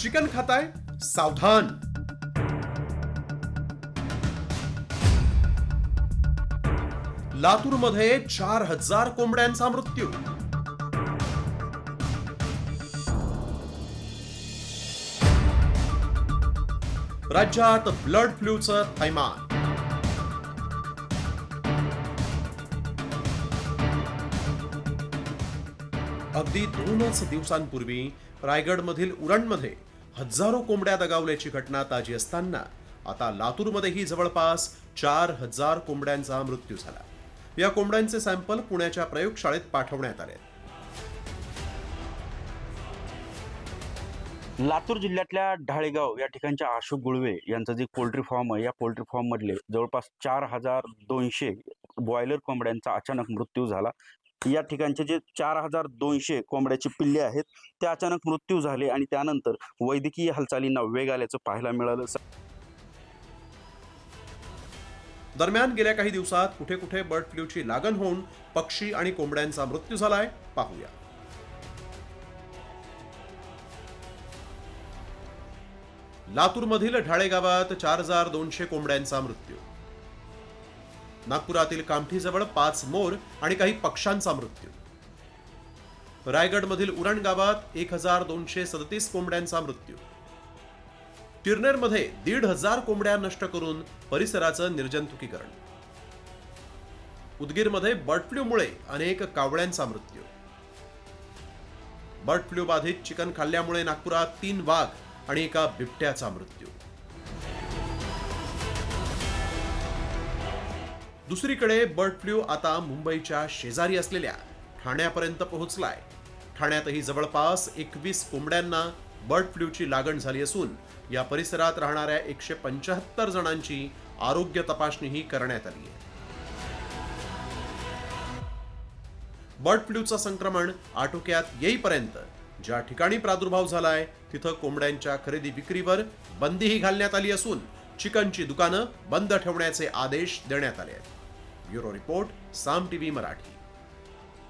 Chicken खाताय? सावधान. लातूरमध्ये 4,000 कोंबड्यांचा मृत्यू. राज्यात बर्ड फ्लूचं थैमान. अगदी 2च दिवसांपूर्वी रायगडमधील उरणमध्ये हजारो कोंबड्या दगावल्याची घटना ताजी असताना आता लातूरमध्येही जवळपास 4,000 कोंबड्यांचा मृत्यू झाला. या कोंबड्यांचे सॅम्पल पुण्याच्या प्रयोगशाळेत पाठवण्यात आले. लातूर जिल्ह्यातल्या ढाळेगाव या ठिकाणच्या अशोक गुळवे यांचा जे पोल्ट्री फार्म आहे, या पोल्ट्री फार्म मधले जवळपास 4,200 बॉयलर कोंबड्यांचा अचानक मृत्यू झाला. या ठिकाणचे जे 4,200 कोंबड्याची पिल्ले आहेत ते अचानक मृत्यू झाले आणि त्यानंतर वैद्यकीय हालचालींना वेग आल्याचं पाहायला मिळालं. दरम्यान गेल्या काही दिवसात कुठे कुठे बर्ड फ्लूची लागण होऊन पक्षी आणि कोंबड्यांचा मृत्यू झालाय, पाहूया. लातूरमधील ढाळे गावात 4,200 कोंबड्यांचा मृत्यू. नागपुरातील कामठीजवळ 5 मोर आणि काही पक्ष्यांचा मृत्यू. रायगडमधील उरण गावात 1,237 कोंबड्यांचा मृत्यू. तिरनेरमध्ये 1,500 कोंबड्या नष्ट करून परिसराचं निर्जंतुकीकरण. उदगीरमध्ये बर्ड फ्लूमुळे अनेक कावळ्यांचा मृत्यू. बर्ड फ्लू बाधित चिकन खाल्ल्यामुळे नागपुरात 3 वाघ आणि एका बिबट्याचा मृत्यू. दुसरीकडे बर्ड फ्लू आता मुंबईच्या शेजारी असलेल्या ठाण्यापर्यंत पोहोचलाय. ठाण्यातही जवळपास 21 कोंबड्यांना बर्ड फ्लूची लागण झाली असून या परिसरात राहणाऱ्या 175 जणांची आरोग्य तपासणीही करण्यात आली आहे. बर्ड फ्लूचं संक्रमण आटोक्यात येईपर्यंत ज्या ठिकाणी प्रादुर्भाव झालाय तिथं कोंबड्यांच्या खरेदी विक्रीवर बंदीही घालण्यात आली असून चिकनची दुकानं बंद ठेवण्याचे आदेश देण्यात आले आहेत. ब्युरो रिपोर्ट, साम टीव्ही मराठी.